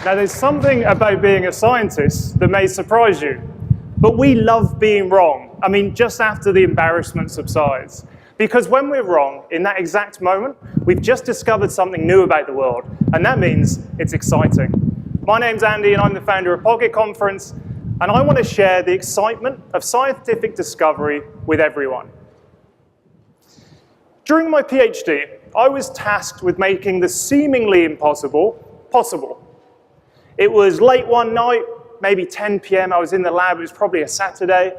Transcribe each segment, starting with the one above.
Now, there's something about being a scientist that may surprise you, but we love being wrong. I mean, just after the embarrassment subsides. Because when we're wrong, in that exact moment, we've just discovered something new about the world, and that means it's exciting. My name's Andy, and I'm the founder of Pocket Conference, and I want to share the excitement of scientific discovery with everyone. During my PhD, I was tasked with making the seemingly impossible possible. It was late one night, maybe 10 p.m. I was in the lab. It was probably a Saturday.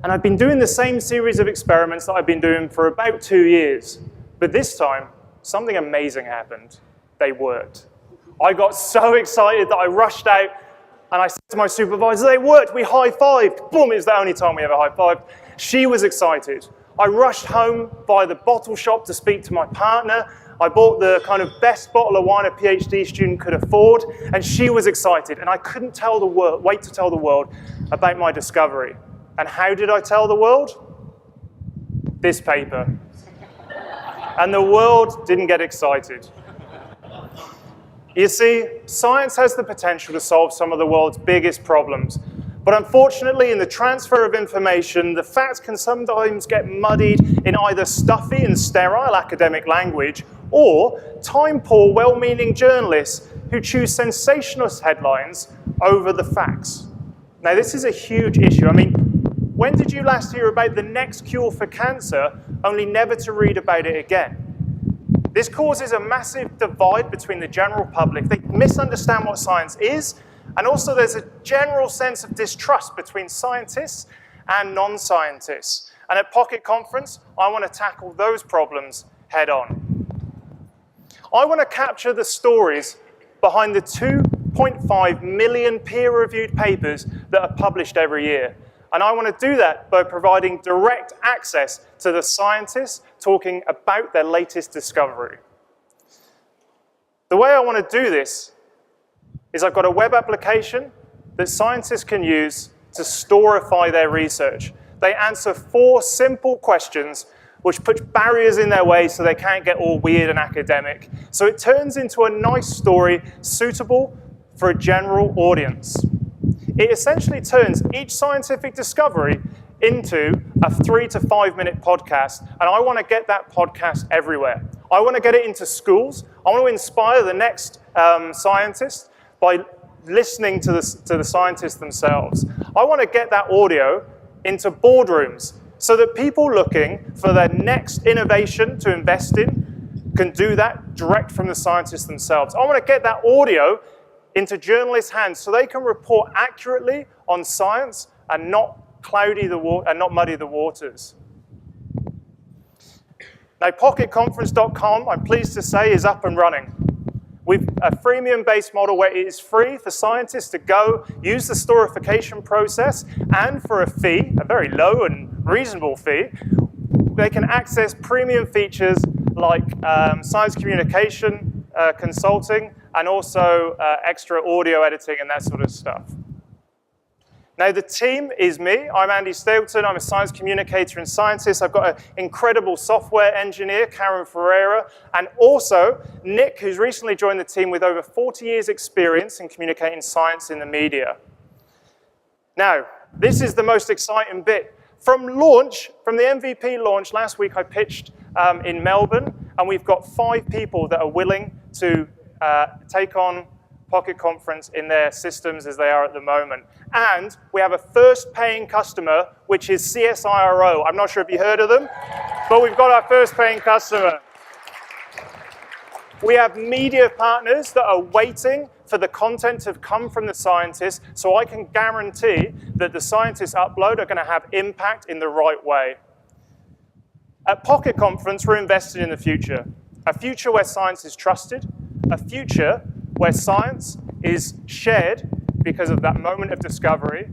And I'd been doing the same series of experiments that I've been doing for about 2 years. But this time, something amazing happened. They worked. I got so excited that I rushed out and I said to my supervisor, they worked, we high-fived. Boom, it was the only time we ever high-fived. She was excited. I rushed home by the bottle shop to speak to my partner. I bought the kind of best bottle of wine a PhD student could afford, and she was excited. And I couldn't wait to tell the world about my discovery. And how did I tell the world? This paper. And the world didn't get excited. You see, science has the potential to solve some of the world's biggest problems. But unfortunately, in the transfer of information, the facts can sometimes get muddied in either stuffy and sterile academic language or time-poor, well-meaning journalists who choose sensationalist headlines over the facts. Now, this is a huge issue. I mean, when did you last hear about the next cure for cancer, only never to read about it again? This causes a massive divide between the general public. They misunderstand what science is, and also there's a general sense of distrust between scientists and non-scientists. And at Pocket Conference, I want to tackle those problems head on. I want to capture the stories behind the 2.5 million peer-reviewed papers that are published every year. And I want to do that by providing direct access to the scientists talking about their latest discovery. The way I want to do this is I've got a web application that scientists can use to storify their research. They answer 4 simple questions which put barriers in their way so they can't get all weird and academic. So it turns into a nice story suitable for a general audience. It essentially turns each scientific discovery into a 3 to 5 minute podcast, and I want to get that podcast everywhere. I want to get it into schools. I want to inspire the next scientist by listening to the scientists themselves. I want to get that audio into boardrooms so that people looking for their next innovation to invest in can do that direct from the scientists themselves. I want to get that audio into journalists' hands so they can report accurately on science and not muddy the waters. Now, pocketconference.com, I'm pleased to say, is up and running. We've a freemium-based model where it is free for scientists to go, use the storification process, and for a fee, a very low and reasonable fee, they can access premium features like science communication, consulting, and also extra audio editing and that sort of stuff. Now, the team is me. I'm Andy Stapleton. I'm a science communicator and scientist. I've got an incredible software engineer, Karen Ferreira, and also Nick, who's recently joined the team with over 40 years' experience in communicating science in the media. Now, this is the most exciting bit. From the MVP launch last week, I pitched in Melbourne, and we've got 5 people that are willing to take on Pocket Conference in their systems as they are at the moment. And we have a first paying customer, which is CSIRO. I'm not sure if you heard of them, but we've got our first paying customer. We have media partners that are waiting for the content to come from the scientists, so I can guarantee that the scientists upload are going to have impact in the right way. At Pocket Conference, we're invested in the future. A future where science is trusted, a future where science is shared because of that moment of discovery,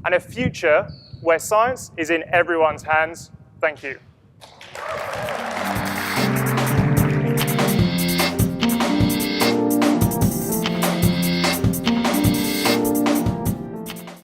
and a future where science is in everyone's hands. Thank you.